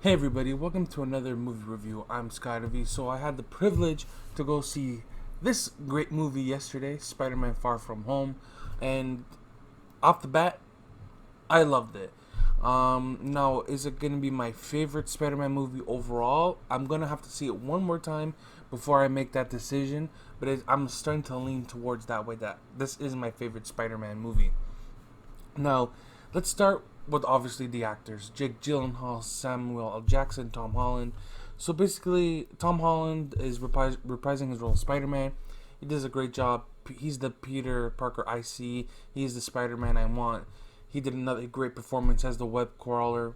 Hey everybody, welcome to another movie review. I'm Skydiv. So I had the privilege to go see this great movie yesterday, Spider-Man Far From Home, and off the bat, I loved it. Now, is it going to be my favorite Spider-Man movie overall? I'm going to have to see it one more time before I make that decision, but I'm starting to lean towards that way that this is my favorite Spider-Man movie. Now, let's start with obviously the actors: Jake Gyllenhaal, Samuel L. Jackson, Tom Holland. So basically, Tom Holland is reprising his role as Spider-Man. He does a great job. He's the Peter Parker I see. He's the Spider-Man I want. He did another great performance as the web crawler.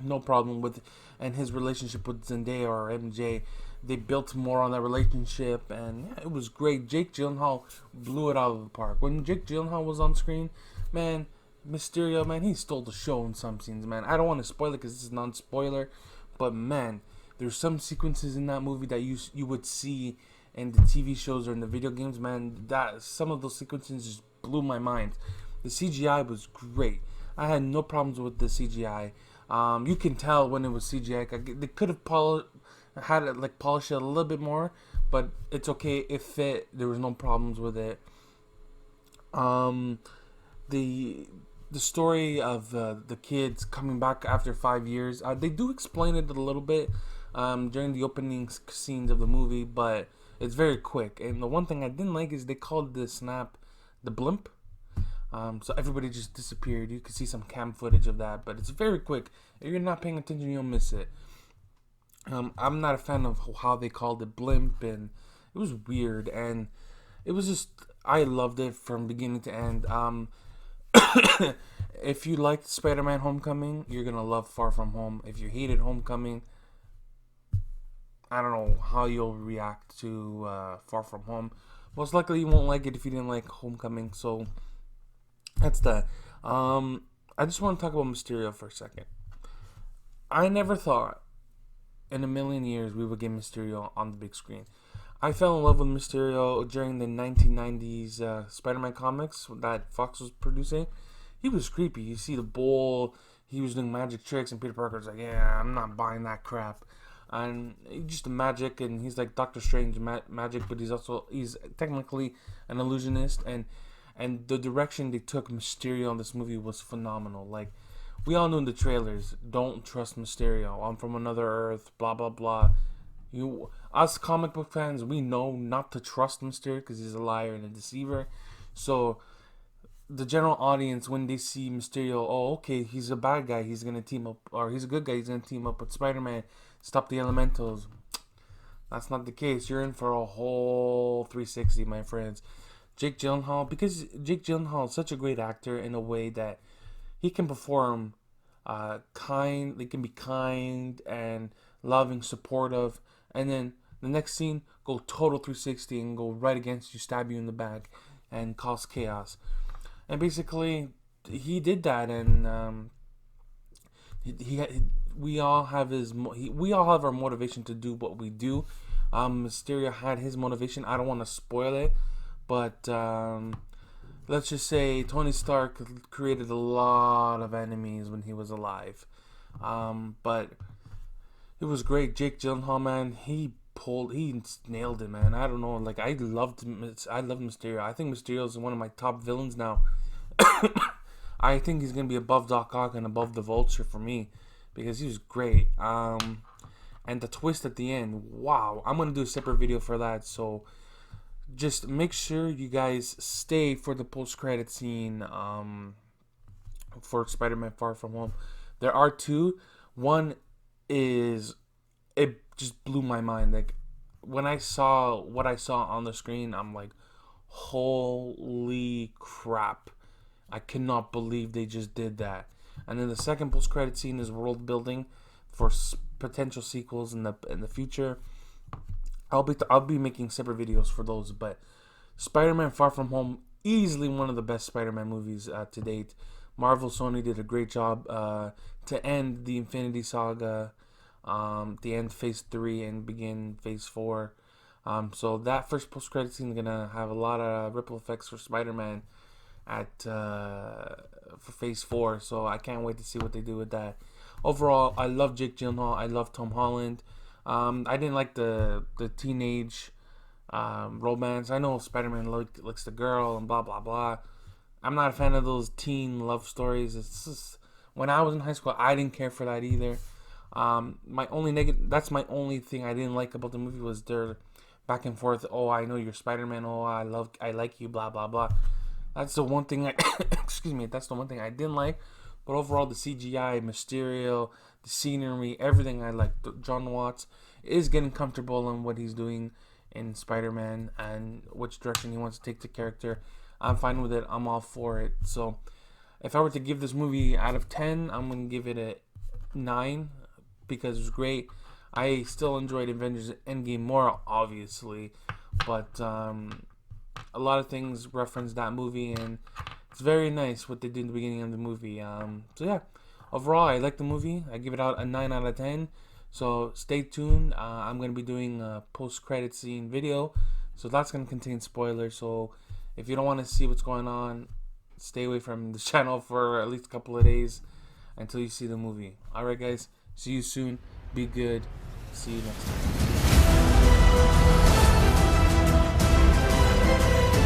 No problem with, and his relationship with Zendaya or MJ. They built more on that relationship, and yeah, it was great. Jake Gyllenhaal blew it out of the park. When Jake Gyllenhaal was on screen, man, Mysterio, man, he stole the show in some scenes, man. I don't want to spoil it because this is non-spoiler, but man, there's some sequences in that movie that you would see in the TV shows or in the video games, man. That some of those sequences just blew my mind. The CGI was great. I had no problems with the CGI. You can tell when it was CGI. They could have had it like polish it a little bit more, but it's okay. It fit. There was no problems with it. Um, the the story of the kids coming back after 5 years. They do explain it a little bit during the opening scenes of the movie, but it's very quick. And the one thing I didn't like is they called the snap the blimp. So everybody just disappeared. You could see some cam footage of that, but it's very quick. If you're not paying attention, you'll miss it. I'm not a fan of how they called it blimp, and it was weird. And it was just I loved it from beginning to end. If you liked Spider-Man: Homecoming, you're gonna love Far From Home. If you hated Homecoming, I don't know how you'll react to Far From Home. Most likely, you won't like it if you didn't like Homecoming. So that's that. I just want to talk about Mysterio for a second. I never thought in a million years we would get Mysterio on the big screen. I fell in love with Mysterio during the 1990s Spider-Man comics that Fox was producing. He was creepy. You see the bull, he was doing magic tricks, and Peter Parker's like, yeah, I'm not buying that crap. And he's just a magic, and he's like Doctor Strange magic, but he's technically an illusionist, and the direction they took Mysterio in this movie was phenomenal. Like we all knew in the trailers, don't trust Mysterio. I'm from another Earth. Blah blah blah. Us comic book fans, we know not to trust Mysterio because he's a liar and a deceiver. So the general audience, when they see Mysterio, oh okay, he's a bad guy. He's gonna team up, or he's a good guy. He's gonna team up with Spider-Man, stop the Elementals. That's not the case. You're in for a whole 360, my friends. Jake Gyllenhaal, because Jake Gyllenhaal is such a great actor in a way that he can perform he can be kind and loving, supportive, and then the next scene go total 360 and go right against you, stab you in the back, and cause chaos. And basically, he did that, and he we all have we all have our motivation to do what we do. Mysterio had his motivation. I don't want to spoil it, but let's just say Tony Stark created a lot of enemies when he was alive. But it was great. Jake Gyllenhaal, man, he nailed it, man. I don't know, like I loved Mysterio. I think Mysterio is one of my top villains now. I think he's gonna be above Doc Ock and above the Vulture for me because he was great. And the twist at the end, wow! I'm gonna do a separate video for that. So just make sure you guys stay for the post-credit scene for Spider-Man: Far From Home. There are two. One is it just blew my mind. Like when I saw what I saw on the screen, I'm like, holy crap! I cannot believe they just did that. And then the second post-credit scene is world building for potential sequels in the future. I'll be making separate videos for those, but Spider-Man: Far From Home, easily one of the best Spider-Man movies to date. Marvel Sony did a great job to end the Infinity Saga, the end Phase 3 and begin Phase 4. So that first post-credit scene is gonna have a lot of ripple effects for Spider-Man at for Phase 4. So I can't wait to see what they do with that. overall, I love Jake Gyllenhaal. I love Tom Holland. I didn't like the teenage romance. I know Spider-Man likes the girl and blah blah blah. I'm not a fan of those teen love stories. It's just, when I was in high school, I didn't care for that either. My only that's my only thing I didn't like about the movie was their back and forth. Oh, I know you're Spider-Man. Oh, I like you. Blah blah blah. That's the one thing I excuse me. That's the one thing I didn't like. But overall, the CGI, Mysterio, the scenery, everything I like. John Watts is getting comfortable in what he's doing in Spider-Man and which direction he wants to take the character. I'm fine with it. I'm all for it. So, if I were to give this movie out of 10, I'm going to give it a 9 because it was great. I still enjoyed Avengers Endgame more, obviously, but a lot of things reference that movie, and it's very nice what they did in the beginning of the movie. So yeah, overall, I like the movie. I give it out a 9 out of 10. So stay tuned. I'm going to be doing a post-credit scene video, so that's going to contain spoilers. So if you don't want to see what's going on, stay away from the channel for at least a couple of days until you see the movie. Alright guys, see you soon. Be good. See you next time.